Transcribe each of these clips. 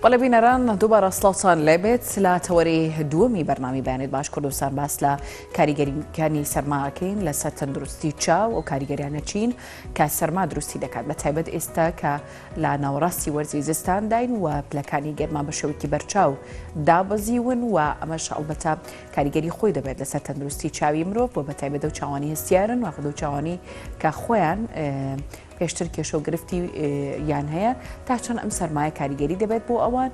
بەڵێ بینەران دووبارە سڵاوتان لێبێت لە تەوەری دووەمی بەرنامی بەیانێت باش کوردستان باس لە کاریگەریەکانی سەرماکەین لەسەر تەندروستی چاو و کاریگەریانە چین کە سەرما دروستی دەکات بە تایبەت ئێستا کە لە ناوەڕاستی وەرزی زستان داین و پلەکانی گەرما بە شێوەیەکی بەرچاو دابەزیون و ئەمەش ئەڵبەتە کاریگەری خۆی دەبێت لەسەر تەندروستی چاوی مرۆڤ و بە تایبەت و چاوانی هەستیارن و خودو چاوانی کە خۆیان پێشتر کێشە و گرفتی یان هەیە تا چۆن ئەم سەرمایە کاریگەری دەبێت بۆ ئەوان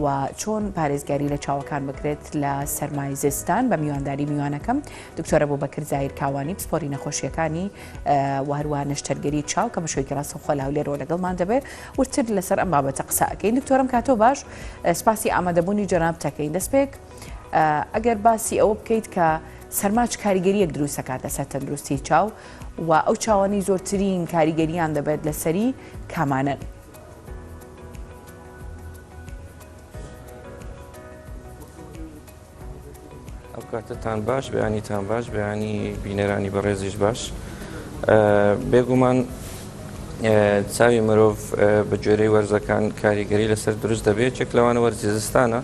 و چۆن پارێزگاری لە چاوەکان بکرێت لە سەرمای زستان بە میوانداری میوانەکەم دکتۆرە بوبەکر زاهیر کاوانی پسپۆری نەخۆشیەکانی و هەروە نەشتەرگەری چاو کە بە شێوەیەکی ڕاستەوخۆ لاولێرەوە لەگەڵمان دەبێت وتر لەسەر ئەم بابەتە قسە ئەکەین دکتۆرم کاتۆ باش سپاسی ئامادەبوونی جەنابتەکەین دەستپێک ئەگەر باسی ئەوە بکەیت کە سەرماچ کاریگەریەک دروست دەکات لەسەر تەندروستی چاو و ئەو چاوانی زۆرترین کاریگەریان دەبێت لەسەری کامانن. ئەو کاتتان باش بەیانیتان باش بەیانی بینەرانی بەڕێزیش باش بێگومان چاوی مرۆڤ بە گوێرەی وەرزەکان کاریگەری لەسەر دروست دەبێت چێک لەوانە وەرزی زستانە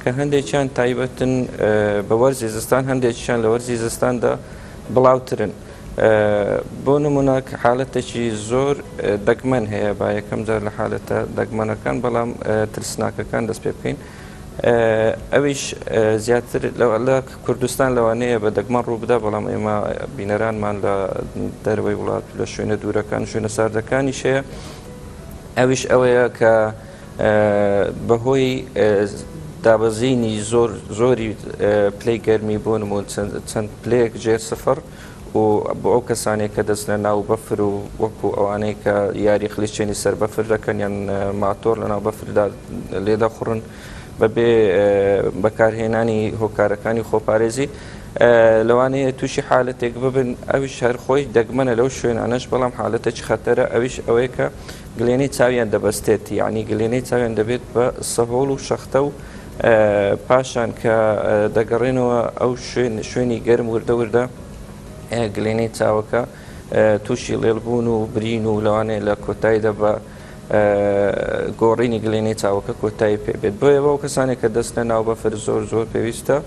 کە هەندێکیان تایبەتن بە وەرزی زستان هەندێکیان لە وەرزی زستاندا بڵاوترن. بۆ نمونە حالەتێکی زۆر دەگمەن هەیە با یەکەم جار لە حالەتە دەگمەنەکان بەڵام ترسناکەکان دەست پێ بکەین ئەویش زیاتر لە کوردستان لەوانەیە بە دەگمەن ڕوو بدە بەڵام ئێمە بینەرانمان لە دەروەی وڵات لە شوێنە دوورەکان شوێنە ساردەکانیش هەیە ئەویش ئەوەیە کە بەهۆی دابەزینی زۆری پلەی گەرمی بۆ نمون چەند پلەیەک جێر سفر و بۆ ئەو کەسانێک کە دەست لە ناو بەفر و وەکو ئەوانەی کە یاری خلیچێنی سەر بەفر دەکەن یان ماتۆر لە ناو بەفردا لێدەخڕن بەبێ بەکارهێنانی هۆکارەکانی خۆپارێزی لەوانەیە تووشی حالەتێک ببن ئەویش هەر خۆی دەگمەنە لەو شوێنانەش بەڵام حالەتێکی خەتەرە ئەویش ئەوەیە کە گلێنەی چاویان دەبەستێت یعنی گلێنەی چاویان دەبێت بە سەهۆڵ و شەختە و پاشان کە دەگەڕێنەوە ئەو شوێنی گەرم وردە وردە گلێنەی چاوەکە تووشی لێڵبوون و برین و لەوانەیە لە کۆتاییدا بە گۆڕینی گلێنەی چاوەکە کۆتایی پێبێت بۆیە بەو کەسانێک کە دەست لە ناو بەفر زۆر پێویستە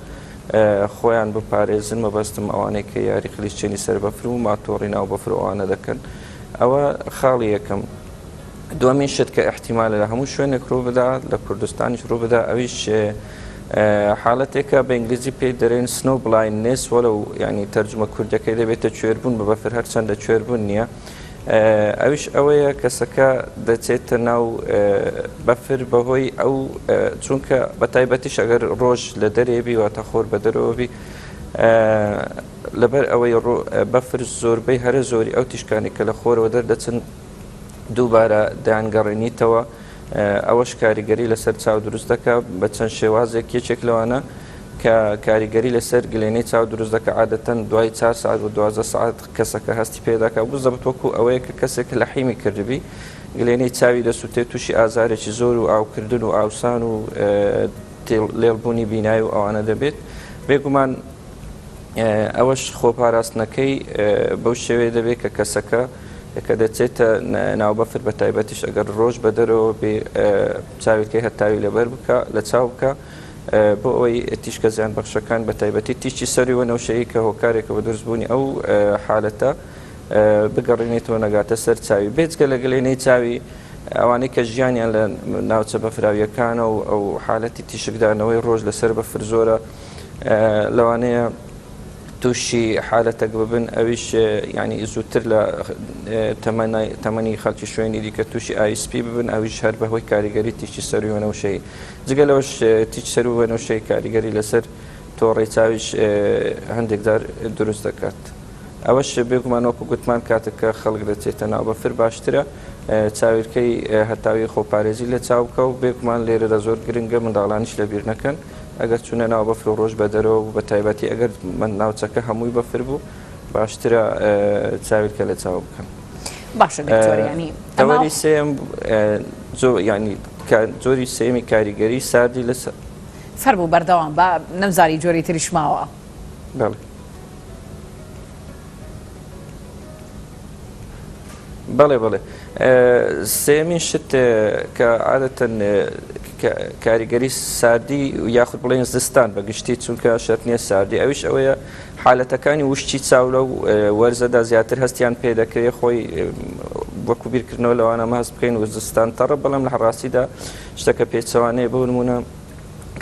خۆیان بپارێزن مەبەستم ئەوانەیە کە یاری خلیچێنی سەر بەفر و ماتۆڕی ناو بەفر ئەوانە دەکەن ئەوە خاڵی یەکەم. دووەمین شت کە احتیمالە لە هەموو شوێنێک ڕوو بدات لە کوردستانیش ڕوو بدا ئەویش حالەتێکە بە ئینگلیزی پێی دەرێن سنۆ بلایننس وەلەو ینی تەرجمە کوردەکەی دەبێتە کوێربوون بە بەفر هەرچەندە کوێربوون نییە ئەویش ئەوەیە کەسەکە دەچێتە ناو بەفر بەهۆی ئەو چونکە بە تایبەتیش ئەگەر ڕۆژ لە دەرێبی واتە خۆر بە دەرەوەبی لەبەر ئەوەی بەفر زۆربەی هەرە زۆری ئەو تیشکانی کە لە خۆرەوە دەردەچن دووبارە دایانگەڕێنیتەوە ئەوەش کاریگەری لەسەر چاو دروست دەکە بە چەند شێوازێک یەکێک لەوانە کە کاریگەری لەسەر گلێنەی چاو دروست دەکە عادەتەن دوای 4 ساعت و 12 ساعت کەسەکە هەستی پێداکە بزەبت وەکو ئەوەیە کە کەسێک لە حیمی کردبی گلێنەی چاوی دەسووتێت تووشی ئازارێکی زۆر و ئاوکردن و ئاوسان و لێڵبوونی بینایی و ئەوانە دەبێت بێگومان ئەوەش خۆپاراستنەکەی بەو شێوەیە دەبێت کە کەسەکە کە دەچێتە ناو بەفر بە تایبەتیش ئەگەر ڕۆژ بە دەرەوە بێ چاویلکەی هەتاوی لەبەر بکە لە چاو بکە بۆ ئەوەی تیشکە زیان بەخشەکان بە تایبەتی تیشتی سەری وە نەوشەیە کە هۆکارێکە بە دروستبوونی ئەو حالەتە بگەڕێنێتەوە نەگاتە سەر چاوی بێجگە لە گلێنەی چاوی ئەوانەی کە ژیانیان لە ناوچە بەفراویەکانە و ئەو حالەتی تیشکدانەوەی ڕۆژ لەسەر بەفر زۆرە لەوانەیە تووشی حالەتێک ببن ئەویش ینی زووتر لە تەمەنی خەڵکی شوێنی دیکە تووشی ئایسپی ببن ئەویش هەر بەهۆی کاریگەری تیشتی سەروی وەنەوشەی جگە لەوەش تیچ سەر و وەنەوشەی کاریگەری لەسەر تۆڕی چاویش هەندێک جار دروست دەکات ئەوەش بێگومان وەکو گوتمان کاتێککە خەڵک دەچێتە ناو بەفر باشترە چاویلکەی هەتاوی خۆپارێزی لە چاوکە و بێگومان لێرەدا زۆر گرنگە منداڵانیش لەبیر نەکەن ئەگەر چونە ناو بەفر و ڕۆژ بە دەرەوە بە تایبەتی ئەگەر من ناوچەکە هەمووی بەفر بوو باشترە چاویلکە لە چاو بکەن. باشە دکتۆریانی تەوەری سێم ینی جۆری سێمی کاریگەری ساردی لەسەر فەرموو بەردەوام بە نەمزانی جۆری تریش ماوە. بەڵێ سێمین شت کە عادەتەن کاریگەری ساردی و یاخود بڵێن زستان بەگشتی چونکە شەرت نییە ساردی ئەویش ئەوەیە حالەتەکانی وشتی چاو لەو وەرزەدا زیاتر هەستیان پێ دەکرێت خۆی وەکو بیرکردنەوە لەوانە مەهەز بکەین و زستان تەڕە بەڵام لە ڕاستیدا شتەکە پێچەوانەیە بۆ نمونە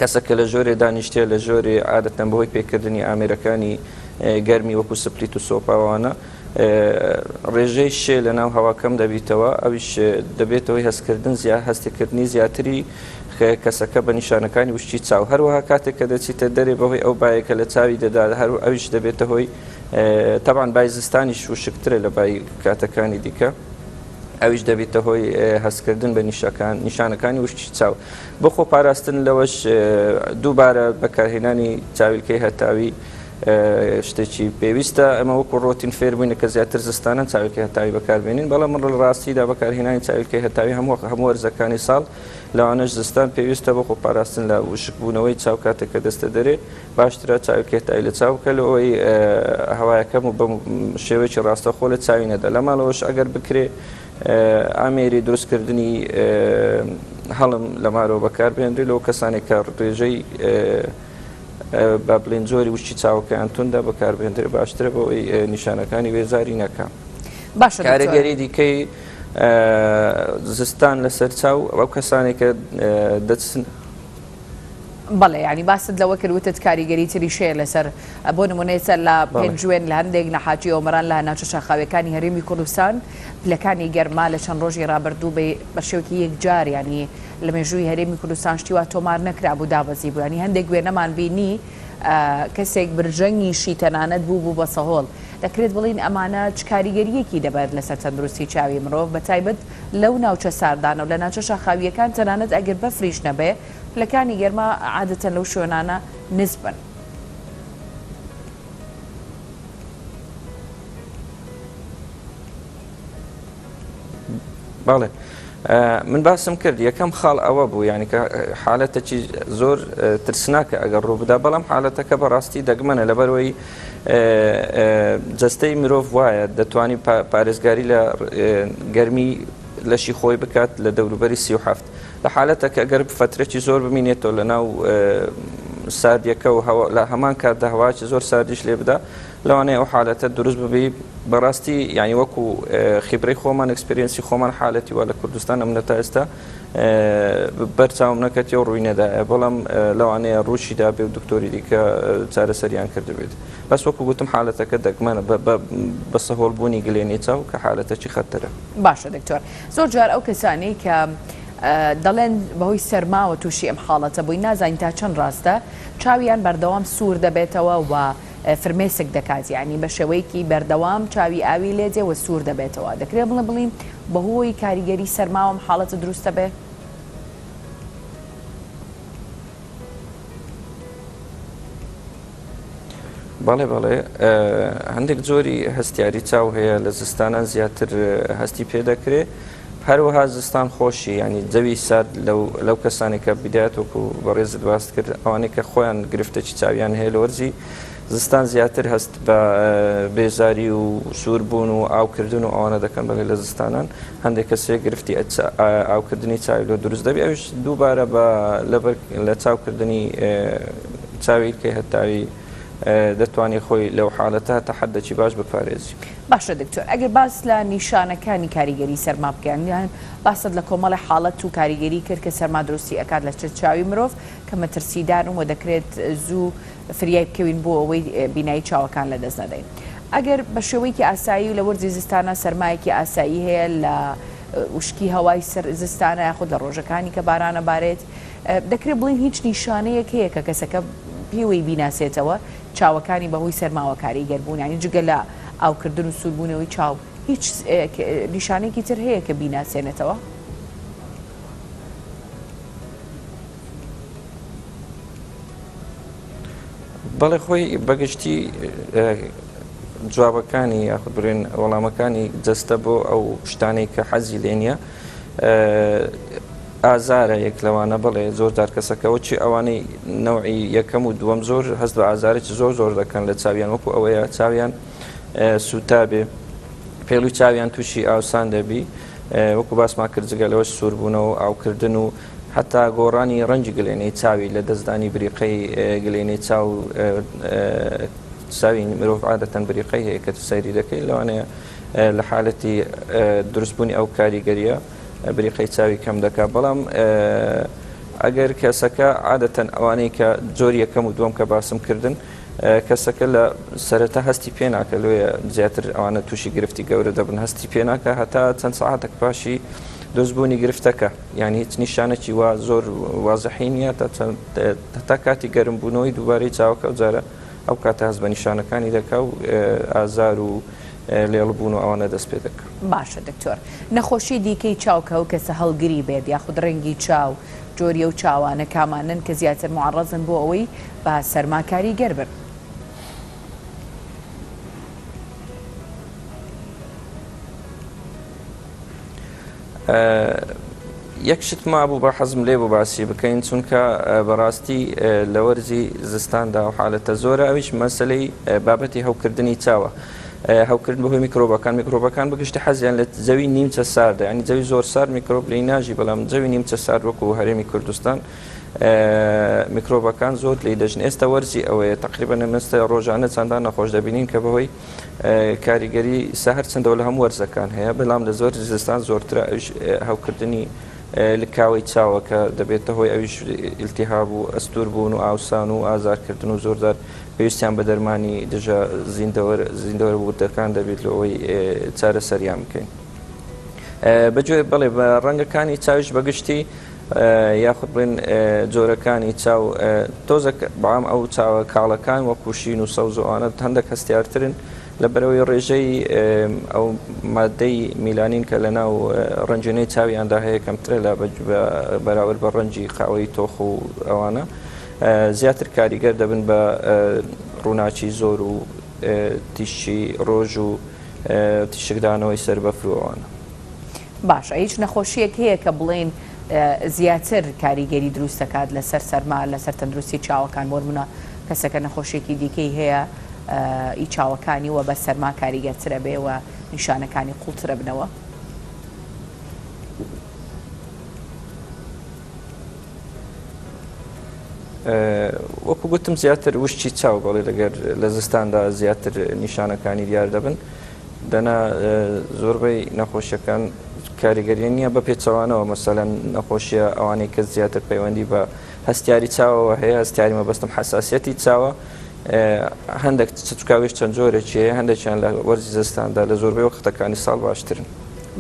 کەسەکە لە ژۆرێ دانیشتێ لە ژۆرێ عادەتەن بەهۆی پێکردنی ئامێرەکانی گەرمی وەکو سپلیت و سۆپاوانە ڕێژەی شێ لە ناو هەواکەم دەبیتەوە ئەویش دەبێتەوەی هەستکردن هەستێکردنی زیاتری کەسەکە بە نیشانەکانی وشتی چاو هەروەها کاتێک کە دەچیتە دەرێ بەهۆی ئەو بایەکە لە چاوی دەدا هەرو ئەویش دەبێتە هۆی تەبان بای زستانیش وشکترە لە بای کاتەکانی دیکە ئەویش دەبێتە هۆی هەستکردن بە نیشانەکانی وشتی چاو بۆ خۆ پاراستن لەوەش دووبارە بەکارهێنانی چاویلکەی هەتاوی شتێکی پێویستە ئەمە وەکو ڕۆتین فێربووینە کە زیاتر زستانە چاویلکەی هەتاوی بەکاربێنین بەڵام من ڕاستیدا بەکارهێنانی چاویلکەی هەتاوی هەموو وەرزەکانی ساڵ لەوانەش زستان پێویستە بۆ خۆ پاراستن لە وشکبوونەوەی چاو کاتێک کە دەستە دەرێ باشترە چاویلکەی هەتاوی لە چاو بکە لەوەی هەوایەکەم و بە شێوەیەکی ڕاستەخۆ لە چاوی نەدا لە ماڵەوەش ئەگەر بکرێ ئامێری دروستکردنی هەڵم لە مارەوە بەکاربێنرێت لەو کەسانێک کە ڕێژەی با بڵێن زۆری وشتی چاوەکەیان توندا بەکاربێنرێ باشترە بۆ ئەوەی نیشانەکانی وێزاری نەکە کارەگەری دیکەی زستان لەسەر چاو ئەو کەسانێک کە دەچن بەڵێ ینی باست لەوە کردوتت کاریگەری تریشەیە لەسەر بۆ نمونەیەسەر لە پێنجوێن لە هەندێک نەحاتی ئۆمەران لە ناوچە شاخاویەکانی هەرێمی کوردستان پلەکانی گەرما لە چەند ڕۆژی ڕابردوو بە شێوەکی یەکجار ینی لە مێژووی هەرێمی کوردستان شتیوا تۆمار نەکرابوو دابەزی بوو ینی هەندێک وێنەمان بینی کەسێک برژەنگیشی تەنانەت بوو بە سەهۆڵ دەکرێت بڵین ئەمانە چ کاریگەریەکی دەبێت لەسەر تەندروستی چاوی مرۆڤ بە تایبەت لەو ناوچە ساردانە و لە ناوچە شاخاویەکان تەنانەت ئەگەر بەفریش نەبێ پلەکانی گەرما عادەتەن لەو شوێنانە نزبن. باڵێ من باسم کرد یەکەم خاڵ ئەوە بوو ینی کە حالەتێکی زۆر ترسناکە ئەگەر ڕوو بدا بەڵام حالەتەکە بەڕاستی دەگمەنە لەبەرەوەی جەستەی مرۆڤ وایە دەتوانی پارێزگاری لە گەرمی لەشی خۆی بکات لە دەوروبەری 37 لە حالەتەکە ئەگەر فترێکی زۆر بمینێتەوە لە ناو ساردیەکە و لە هەمان کاتدا هەواکی زۆر ساردیش لێ بدا لەوانەیە ئەو حالەتە دروست ببی بەڕاستی یعنی وەکو خیبرەی خۆمان ئەکسپریەنسی خۆمان حالەتی وا لە کوردستان ئەمنە تا ئێستا بەرچاوم نەکەتی و ڕووی نەدایە بەڵام لەوانەیە ڕووشیدا بێ و دکتۆری دیکە چارەسەریان کردبێت بەس وەکو گوتم حالەتەکە دەگمەنە بە سەهۆڵبوونی گلێنی چاو کە حالەتەکی خەتەرە. باشە دکتۆر زۆر جار ئەو کەسانی کە دەڵێن بەهۆی سەرماوە تووشی ئەم حاڵەتە بووی نازانین تا چەند ڕاستە چاویان بەردەوام سوور دەبێتەوە و فرمێسک دەکات ینی بە شێوەیەکی بەردەوام چاوی ئاوی لێجێ و سوور دەبێتەوە دەکرێت بڵین بەهۆی کاریگەری سەرماوەم حاڵەتە دروستە بێ؟ بەڵێ هەندێک جۆری هەستیاری چاو هەیە لە زستانان زیاتر هەستی پێ دەکرێت هەروەها زستان خۆشی ینی جەوی سارد لەو کەسانێکە بیدایەت وەکو بەڕێزت باست کرد ئەوانەی کە خۆیان گرفتەی چاویان هەیە لە وەرزی زستان زیاتر هەست بە بێزاری و سووربوون و ئاوکردن و ئەوانە دەکەن بەڵێ لە زستانان هەندێک کەسێک گرفتی ئاوکردنی چاوی لە دروست دەبی ئەوش دووبارە لە چاوکردنی چاویلکەی هەتاوی دەتوانێت خۆی لەو حالەتە تا حەدێکی باش بپارێزی. باشە دکتۆر ئەگەر باس لە نیشانەکانی کاریگەری سەرما بکەن یان باست لە کۆمەڵی حاڵەت و کاریگەری کرد کە سەرما دروستی ئەکات لە چاوی مرۆڤ کە مەترسیدارم و دەکرێت زوو فریای بکەوین بۆ ئەوەی بینایی چاوەکان لە دەست نەدەین ئەگەر بە شێوەیەکی ئاسایی و لە وەرزی زستانە سەرمایەکی ئاسایی هەیە لە وشکی هەوای زستانە یاخود لە ڕۆژەکانی کە بارانە بارێت دەکرێت بڵین هیچ نیشانەیەک هەیە کە کەسەکە پێوەی بیناسێتەوە چاوەکانی بەهۆی سەرماوە کاریگەربوون ینی جگە لە ئاوکردن و سووربوونەوەی چاو هیچ نیشانێکی تر هەیە کە بیناسێنێتەوە؟ بەڵێ خۆی بەگشتی جوابەکانی یاخود بڕێن وەڵامەکانی جەستە بۆ ئەو شتانەی کە حەزی لێ نییە ئازارە یەک لەوانە بڵێ زۆر جار کەسەکەەوە چی ئەوانەی نەوعی یەکەم و دووەم زۆر هەست بە ئازارێکی زۆر دەکەن لە چاویان وەکو ئەوەیە چاویان سوتا بێ پێڵوی چاویان تووشی ئاوسان دەبی وەکو باسمان کرد جگە لەوەش سووربوونەوە ئاوکردن و حتا گۆڕانی ڕەنجی گلێنەی چاوی لە دەستدانی بریقەی گلێنەی چاو چاوی مرۆڤ عادەتەن بریقەی هەیە کە سەیری دەکەی لەوانەیە لە حالەتی دروستبوونی ئەو کاریگەریە بریقەی چاوی کەم دەکات بەڵام ئەگەر کەسەکە عادەتەن ئەوانەی کە جۆری یەکەم و دووەم کە باسم کردن کەسەکە لە سەرەتا هەستی پێ ناکە لێ زیاتر ئەوانە تووشی گرفتی گەورە دەبن هەستی پێ ناکە هەتا چەند ساعاتێک پاشی دۆزبوونی گرفتەکە یعنی هیچ نیشانێکی وا زۆر وازەحی نیە تا کاتی گەرمبوونەوەی دووبارەی چاوەکە جارە ئەو کاتە هەست بە نیشانەکانی دەکا و ئازار و لێڵبوون و ئەوانە دەست پێ دەکە. باشە دکتۆر نەخۆشی دیکەی چاوکە و کەسە هەڵگری بێت یاخود ڕەنگی چاو جۆریە و چاوانە کامانن کە زیاتر معڕەزن بۆ ئەوەی بە سەرماکاری گەربن. یەک شت مابوو بە حەزم لێ بۆ باسی بکەین چونکە بەڕاستی لە وەرزی زستاندا و حالەتە زۆرە ئەویش مەسلەی بابەتی هەوکردنی چاوە هەوکردن بەهۆی میکرۆبەکان بگشتی حەزیان لە زەوی نیمچە ساردە ینی زەوی زۆر سارد میکرۆب لی ناژی بەڵام زەوی نیمچە سارد وەکو هەرێمی کوردستان میکرۆبەکان زۆر لی دەژن ئێستا وەرزی ئەوەیە تقریبا مەستە ڕۆژانە چەندان نەخۆش دەبینین کە بەهۆی کاریگەری سەهر چەندەوە لە هەموو وەرزەکان هەیە بەڵام لە زۆر زستان زۆرترە هەوکردنی لکاوی چاوە کە دەبێتە هۆی ئەویش ئیلتیهاب و ئەستور بوون و ئاوسان و ئازارکردن و زۆردار پێویستیان بە دەرمانی دژە زیندەوەرە بوردەکان دەبێت لەوەی چارەسەریان بکەین. بەگوێ بڵێ بە ڕەنگەکانی چاویش بەگشتی یاخود بڵێن جۆرەکانی چاو تۆزە بەڵام ئەو چاوە کاڵەکان وەکو شین و سەوز و ئەوانە هەندێک هەستیارترن لە بەرەوەی ڕێژەی ئەو مادەی میلانین کە لە ناو ڕەنجێنەی چاویاندا هەیە کەمترە لە بەراورد بە ڕەنجی قاوەی تۆخ و ئەوانە زیاتر کاریگەر دەبن بە ڕووناچی زۆر و تیشی ڕۆژ و تیشکدانەوەی سەر بەفرۆوانە. باشە هیچ نەخۆشیەک هەیە کە بڵێن زیاتر کاریگەری دروست دەکات لەسەر سەرما لەسەر تەندروستی چاوەکان بۆرمونە کەسەکە نەخۆشیێکی دیکەی هەیە ئی چاوەکانی وە بە سەرما کاریگەرترە بێ و نیشانەکانی قوڵترە بنەوە؟ وەکو گوتم زیاتر وشتی چاو بەڵێ لەگەر لە زستاندا زیاتر نیشانەکانی دیار دەبن دەنا زۆربەی نەخۆشیەکان کاریگەری نییە بە پێچەوانەوە مەسەلەن نەخۆشیە ئەوانەی کە زیاتر پەیوەندی بە هەستیاری چاوەوە هەیە هەستیاری مەبەستم حساسیەتی چاوە هەندێک چکاویش چەند جۆرێکی هەیە هەندێکیان لە وەرزی زستاندا لە زۆربەی وەختەکانی ساڵ باشترن.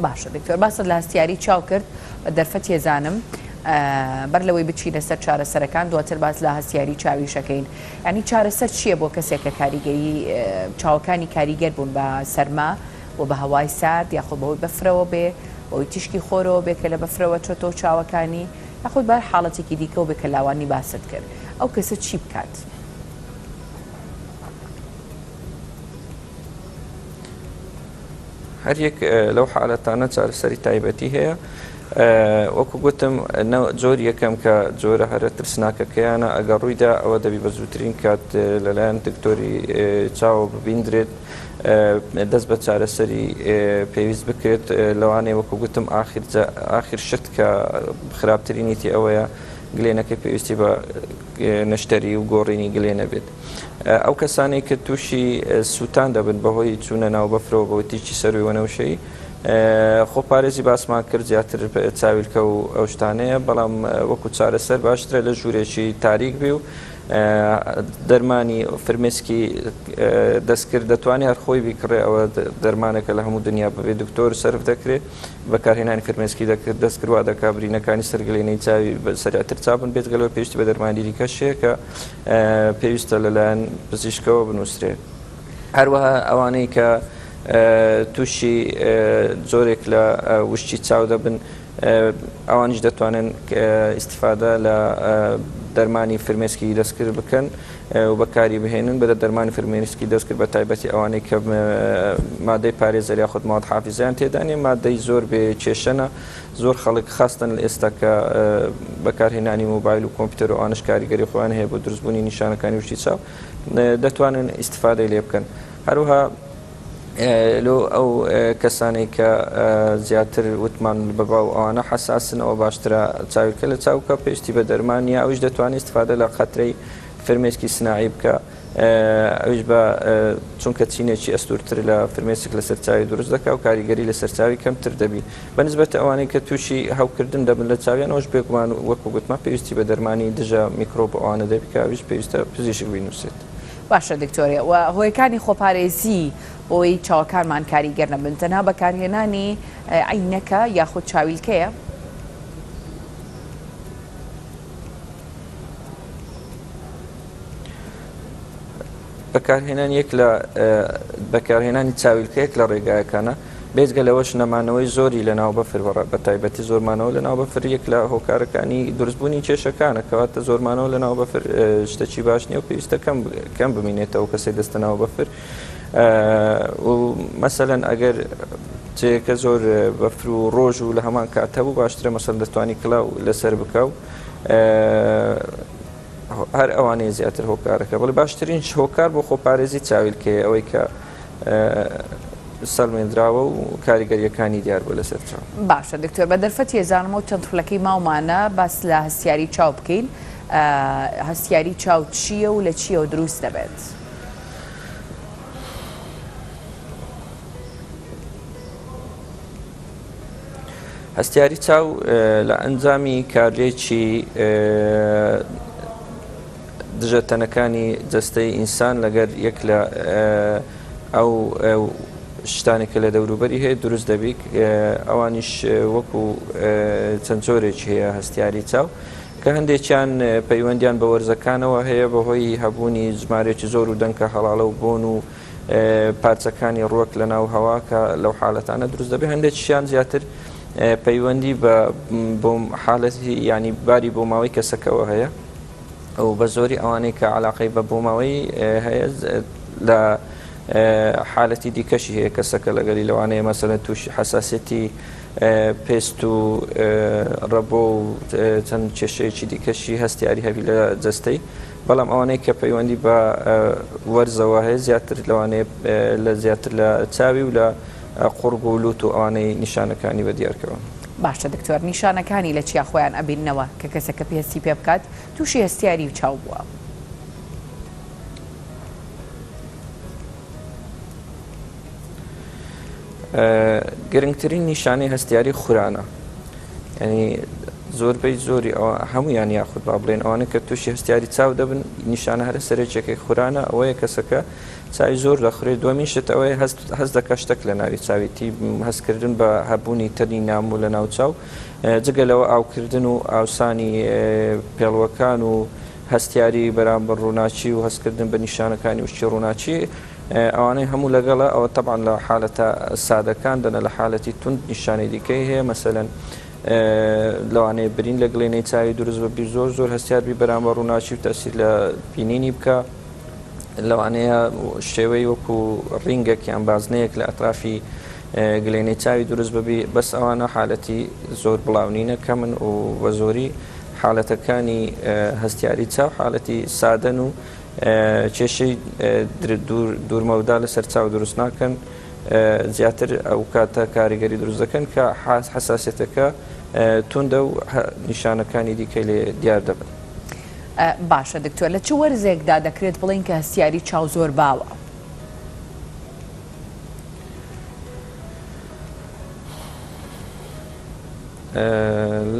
باشە دکتۆر باست لە هەستیاری چاو کرد بە دەرفەت ێزانم بەر لەوەی بچینە سەر چارەسەرەکان دواتر باس لە هەستیاری چاویشەکەین ینی چارەسەر چییە بۆ کەسێک کە کاریگەری چاوەکانی کاریگەر بوون بە سەرما و بە هەوای سارد یاخود بەهۆی بەفرەوە بێ بەوەی تیشکی خۆرەوە بێ کە لە بەفرەوە چۆتۆ چاوەکانی یاخود بەر حاڵەتێکی دیکە و بێ کە لاوانی باست کرد ئەو کەسە چی بکات؟ هەر یەک لەو حالەتانە چارەسەری تایبەتی هەیە وەکو گوتم جۆری یەکەم کە جۆرە هەرە ترسناکەکەیانە ئەگەر ڕوویدا ئەوە دەبی بە زووترین کات لەلایەن دکتۆری چاوە ببیندرێت دەست بە چارەسەری پێویست بکرێت لەوانەیە وەکو گوتم ئاخر شت کە خراپترینیتی ئەوەیە گلێنەکەی پێویستی بە نەشتەری و گۆڕینی گلێنە بێت. ئەو کەسانی کە تووشی سووتان دەبن بەهۆی چوونە ناو بەفرەوە بەوە تیچی سەروی وەنەوشەی خۆپارێزی باسمان کرد زیاتر چاویلکە و ئەو شتانەیە بەڵام وەکو چارەسەر باشترە لە ژوورێکی تاریک بێ و دەرمانی فرمێسکی دەستکرد دەتوانێت هەر خۆی بیکڕێ ئەوە دەرمانەکە لە هەموو دنیا بەبێ دکتۆر سەرف دەکرێت بەکارهێنانی فرمێسکی دەستکردوا دەکا برینەکانی سەرگلێنەی چاوی سەراتر چاپن بێت گەلەوە پێویستی بە دەرمانی دیکەشەیە کە پێویستە لەلایەن پزیشکەوە بنووسرێت. هەروەها ئەوانەی کە تووشی زۆرێک لە وشتی چاو دەبن ئەوانش دەتوانن ئیستیفادە لە دەرمانی فرمێسکی دەستکرد بکەن و بەکاری بهێنن بە دەرمانی فرمێسکی دەستکرد بە تایبەتی ئەوانەی کە مادەی پارێزەر یاخود ماوەت حافیزیان تێدانێ مادەی زۆر بێ کێشەنە زۆر خەڵک خاستن لە ئێستا کە بەکارهێنانی مۆبایل و کۆمپیوتەر و ئەوانش کاریگەری خۆیان هەیە بۆ دروستبوونی نیشانەکانی وشتی چاو دەتوانن ئیستیفادەی لێ بکەن. هەروها لۆ ئەو کەسانەی کە زیاتر وتمان بەباو ئەوانە حساسن ئەوە باشترە چاویلکە لە چاوکە پێشتی بە دەرمانە ئەوش دەتوانێت استفادە لە قەترەی فرمێسکی سناعی بکە ئەوش بە چونکە چینێکی ئەستورتر لە فرمێسک لە سەرچاوی دروست دەکا و کاریگەری لە سەرچاوی کەمتر دەبی بەنسبەت ئەوانەی کە تووشی هەوکردن دەبن لە چاویان ئەوش بێگومان وەکو گوتمان پێویستی بە دەرمانی دژە میکرۆب ئەوانە دەبی کە ئەوش پێویستە پزیشک بینوسێت. باشە دکتۆریا و هۆیەکانی خۆپارێزی بۆی چاوەکانمان کاریگەر نەبن تەنها بەکارهێنانی عینەکە یاخود چاویلکەیە؟ بەکارهێنانی چاویلکەیەک لە ڕێگایەکانە بێجگە لەوەش نەمانەوەی زۆری لە ناو بەفر بە تایبەتی زۆرمانەوە لە ناو بەفر یەک لە هۆکارەکانی دروستبوونی کێشەکانە کەواتە زۆرمانەوە لە ناو بەفر شتێکی باش نیە و پێویستە کەم ببینێتەوە کەسێک دەستە ناو بەفر و مەسەلەن ئەگەر جێیەکە زۆر بەفر و ڕۆژ و لە هەمان کات هەبوو باشترە مەسەل دەتوانی کڵاو لەسەر بکە و هەر ئەوانەیە زیاتر هۆکارەکە بەڵێ باشترین هۆکار بۆ خۆپارێزی چاویلکەیە ئەوەی کە سەلمێنراوە و کاریگەریەکانی دیار بۆ لەسەر چاو. باشە دکتۆر بە دەرفەت ێزانمە و چەند خولەکەی ماومانە باس لە هەستیاری چاو بکەین هەستیاری چاو چییە و لە چیەوە دروست دەبێت؟ هەستیاری چاو لە ئەنجامی کارلێکی دژەتەنەکانی جەستەی ئینسان لەگەر یەک لە ئەو شتانێکە لە دەوروبەری هەیە دروست دەبی ئەوانیش وەکو چەند جۆرێکی هەیە هەستیاری چاو کە هەندێکیان پەیوەندیان بە وەرزەکانەوە هەیە بەهۆی هەبوونی ژمارێکی زۆر و دەنکە هەڵاڵە و بۆن و پارچەکانی ڕوەک لە ناو هەوا کە لەو حاڵەتانە دروست دەبێت هەندێکیان زیاتر پەیوەندی بۆ حاڵەتی ینی باری بۆ ماوەی کەسەکەەوە هەیە ئەو بە زۆری ئەوانەی کە علاقەی بە بۆماوەی هەیە لە حالەتی دیکەشی هەیە کەسەکە لەگەری لەوانەیە مەسەلەن تووشی حساسەتی پێست و ڕەبۆ و چەند کێشەیەکی دیکەشی هەستیاری هەبی لە جەستەی بەڵام ئەوانەی کە پەیوەندی بە وەرزەوە هەیە زیاتر لەوانەیە زیاتر لە چاوی و لە قوڕگ و لوت و ئەوانەی نیشانەکانی بە دیارکەوە. باشە دکتۆر نیشانەکانی لە چیا خۆیان ئەبیننەوە کە کەسەکە پێستی پێ بکات تووشی هەستیاری و چاو بووە؟ گرنگترین نیشانەی هەستیاری خورانە ینی زۆربەی زۆری هەمویان یاخود با بڵێن ئەوانە کە تووشی هەستیاری چاو دەبن نیشانە هەرە سەرێکێکی خورانە ئەوەیە کەسەکە چاوی زۆر دەخورێت دووەمین شت ئەوەیە هەست دەکە شتێک لە ناوی چاویتی هەستکردن بە هەبوونی تەنی نام و لە ناو چاو جگەلەوە ئاوکردن و ئاوسانی پێڵوەکان و هەستیاری بەرامبەر ڕووناچی و هەستکردن بە نیشانەکانی وشتی ڕووناچی ئەوانەی هەموو لەگەڵە ئەوە تەبعاً لە حالەتە سادەکان دەنە لە حالەتی تند نیشانەی دیکەی هەیە مەسەلەن لەوانەیە برین لە گڵێنەی چاوی دروست بەبی زۆر هەستیاربی بەرامبەر ڕووناچی و تەسیر لە بینینی بکە لەوانەیە شێوەی وەکو ڕینگێک یان بازنەیەک لە ئەطرافی گلێنەی چاوی دروست ببی بەس ئەوانە حالەتی زۆر بڵاونینە کەمن و بە زۆری حالەتەکانی هەستیاری چاو حالەتی سادەن و کێشەی دوورمەودا لەسەر چاو دروست ناکەن زیاتر ئەو کاتە کاریگەری دروست دەکەن کە حساسیتەکە توندە و نیشانەکانی دیکەی لێ دیار دەبن. باشە دکتۆر لە چ وەرزێکدا دەکرێت بڵین کە هەستیاری چاو زۆر باوە؟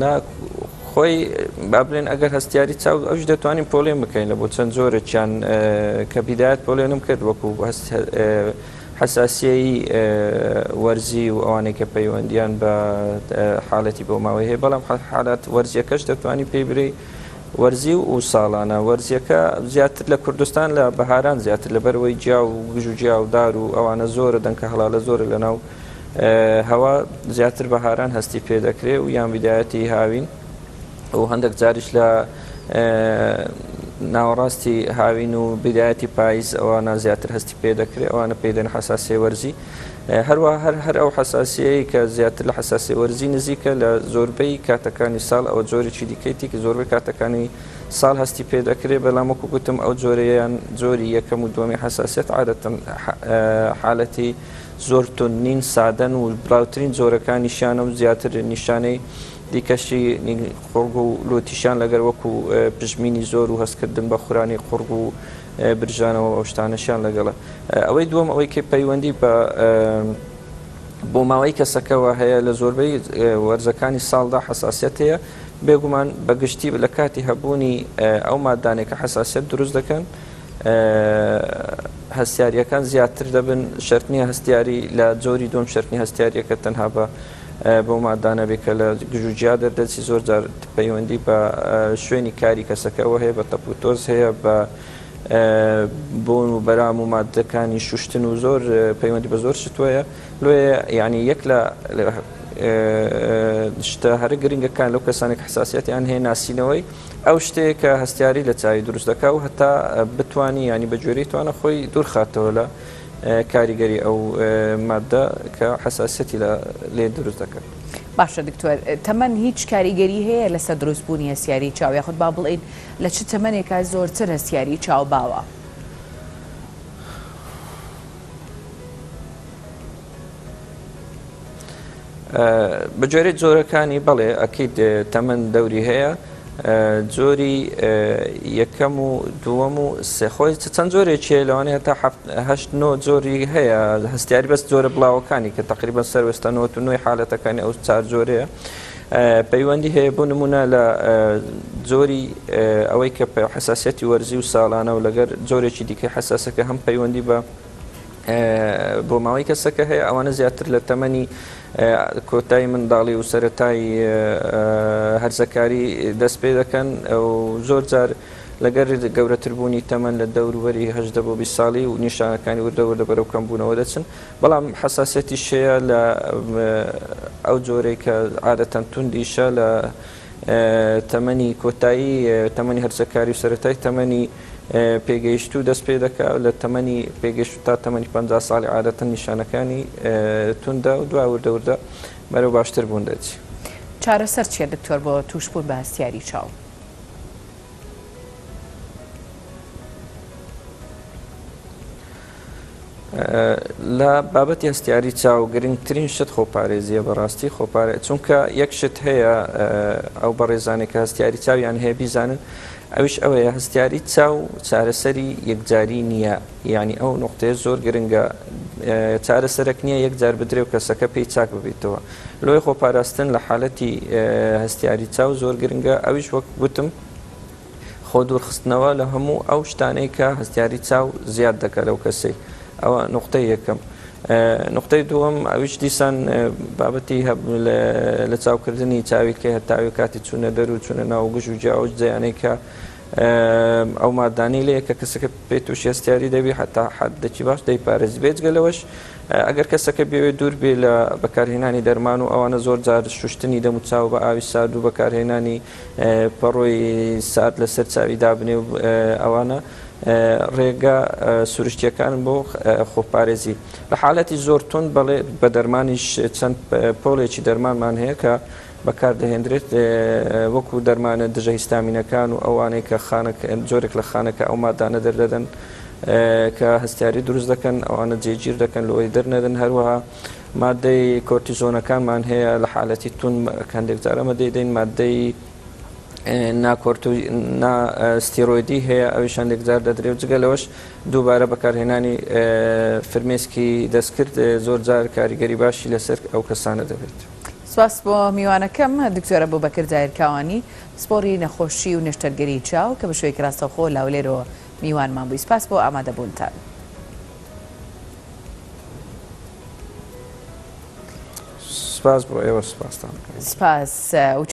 لا خۆی با بڵێن ئەگەر هەستیاری چاو ئەوش دەتوانین پۆلێن بکەین لە بۆ چەند زۆرێکیان کە بیدایەت پۆلێنم کرد وەکو حساسیەی وەرزی و ئەوانەی کە پەیوەندیان بە حالەتی بۆ ماوەی هەیە بەڵام حالات وەرزیەکەش دەتوانی پێی برێ وەرزی و ساڵانە وەرزیەکە زیاتر لە کوردستان لە بەهاران زیاتر لەبەرەوەی جیا و گژ و جیا و دار و ئەوانە زۆرە دەنکە هەڵالە زۆرە لە ناو هەوا زیاتر بەهاران هەستی پێ دەکرێت و یان بیدایەتی هاوین و هەندێک جاریش لە ناوەڕاستی هاوین و بیدایەتی پاییز ئەوانە زیاتر هەستی پێ دەکرێت ئەوانە پێدەن حساسیە وەرزی هەروە هەر ئەو حساسیەیە کە زیاتر لە حساسیە وەرزی نزیکە لە زۆربەی کاتەکانی ساڵ ئەوە جۆرێکی دیکەیتی کە زۆربەی کاتەکانی ساڵ هەستی پێ دەکرێت بەڵام وەکو گوتم ئەو جۆرەیان جۆری یەکەم و دووەمی حساسیت عادەتەن حالەتی زۆر تونین سادەن و بڵاوترین جۆرەکانیشیانە و زیاتر نیشانەی دیکەشی قوڕگ و لۆتیشان لەگەر وەکو پژمینی زۆر و هەستکردن بە خورانی قوڕگ و برژانەوە ئەو شتانەشیان لەگەڵە. ئەوەی دووەم ئەوەی کە پەیوەندی بە بۆ ماوەی کەسەکەەوە هەیە لە زۆربەی وەرزەکانی ساڵدا حساسیت هەیە بێگومان بەگشتی لە کاتی هەبوونی ئەو مادانێک کە حساسیت دروست دەکەن هەستیاریەکان زیاتر دەبن شەرتنیە هەستیاری لە جۆری دوم شەرتنی هەستیاریەکە تەنها بە بۆ مادانە بێت کە لە گژوجیا دەردەچی زۆر جار پەیوەندی بە شوێنی کاری کەسەکەەوە هەیە بە تەپوتۆز هەیە بە بۆن و بەرام و مادەکانی شوشتن و زۆر پەیوەندی بە زۆر شتوەیە لێ یعنی یەک لە شتە هەرە گرنگەکان لەو کەسانێک حساسیەتیان هەیە ناسینەوەی ئەو شتەیە کە هەستیاری لە چاوی دروست دەکا و هەتا بتوانی ینی بە جۆرەی توانە خۆی دوور خاتەوە لە کاریگەری ئەو مادە کە حساسیەتی لێ دروست دەکات. باشە دکتۆر تەمەەن هیچ کاریگەری هەیە لەسەر دروستبوونی هەستیاری چاو یاخود با بڵێن لە چ تەمەنێکە زۆرتر هەستیاری چاو باوە؟ بە جۆرێت جۆرەکانی بەڵێ ئەکید تەمەەن دەوری هەیە جۆری یەکەم و دووەم و سێخۆی چەند جۆرێکی لەوانێ هەتا هەشت جۆری هەیە هەستیاری بەس جۆرە بڵاوەکانی کە تقریبان سەروێستە 99 حالەتەکانی ئەو چار جۆرەیە پەیوەندی هەیە بۆ نمونە لە جۆری ئەوەی کە حساسیەتی وەرزی و ساڵانە و لەگەر جۆرێکی دیکە حساسەکە هەم پەیوەندی بە بۆ ماوەی کەسەکە هەیە ئەوانە زیاتر لە تەمەنی کۆتایی منداڵی و سەرەتایی هەرزەکاری دەست پێ دەکەن و زۆر جار لەگەر گەورەتربوونی تەمەن لە دەوروبەری 18 بۆ 20 ساڵی و نیشانەکانی وردەوردە بەرەو کەمبوونەوە دەچن بەڵام حساسیەتی شەیە لە ئەو جۆرەی کە عادەتەن توندیشە لە تەمەنی کۆتایی تەمەنی هەرزەکاری و سەرەتایی تەمەنی پێگەیشت و دەست پێ دەکات لە تەمەنی پێگەشت تا تەمەنی 50 ساڵی عادەتەن نیشانەکانی توندە و دوای وردەوردە بەرەو باشتر بوون دەچی. چارەسەر چیە دکتۆر بۆ تووشبوون بە هەستیاری چاو؟ لە بابەتی هەستیاری چاو گرنگترین شت خۆپارێزیە بەڕاستی خۆپارێ چونکە یەک شت هەیە ئەو بەڕێزانێک کە هەستیاری چاویان هەیە بیزانن ئەوش ئەوەیە هەستیاری چاو چارەسەری یەکجاری نییە یعنی ئەو نقطەیە زۆر گرنگە چارەسەرێک نییە یەکجار بدرێ و کەسەکە پێی چاک ببێتەوە لۆی خۆپاراستن لە حالەتی هەستیاری چاو زۆر گرنگە ئەویش وەک گوتم خۆ دوورخستنەوە لە هەموو ئەو شتانەی کە هەستیاری چاو زیاد دەکات لەو کەسەی ئەوە نقطەی یەکەم. نقطەی دووەم ئەویش دیسان بابەتی لە چاوکردنی چاوی کە هەتاوی کاتی چوونە دەر و چوونە ناو گژ و جیاوج جیانەی کە ئەو مادانی لەیە کە کەسەکە پێی تووشی هەستیاری دەبی هەتا حدێکی باش دەیپارێزی بێجگەلەوەش ئەگەر کەسەکە بێوێت دوور بێ لە بەکارهێنانی دەرمان و ئەوانە زۆر جار شوشتنی دەم و چاو بە ئاوی سارد و بەکارهێنانی پەڕۆی سارد لەسەر چاوی دابنێ و ئەوانە ڕێگە سروشتیەکان بۆ خۆپارێزی لە حالەتی زۆر تون بەڵێ بە دەرمانیش چەند پۆڵێکی دەرمانمان هەیە کە بەکاردەهێنرێت وەکو دەرمانە دژە هیستامینەکان و ئەوانەی کە جۆرێک لە خانەکە ئەو مادانە دەردەدەن کە هەستیاری دروست دەکەن ئەوانە جێگیر دەکەن لەوەی دەرنەدەن هەروەها مادەی کۆرتیزۆنەکانمان هەیە لە حالەتی تون کەندێک جارەمە دەیدەین مادەی ستیرۆیدی هەیە ئەویشان لێکجار دەدرێت جگە لەوەش دووبارە بەکارهێنانی فرمێسکی دەستکرد زۆر جار کاریگەری باشی لەسەر ئەو کەسانە دەبێت. سواس بۆ میوانەکەم دکتۆرە بووبەکر جایرکاوانی سپۆری نەخۆشی و نەشتەرگەری چاو کە بە شوەیەکی ڕاستەوخۆ لاولێرەوە میوانمان بووی. سپاس بۆ ئامادەبوونتان. سپاس بۆ ئێوە سپاسان. سپاس.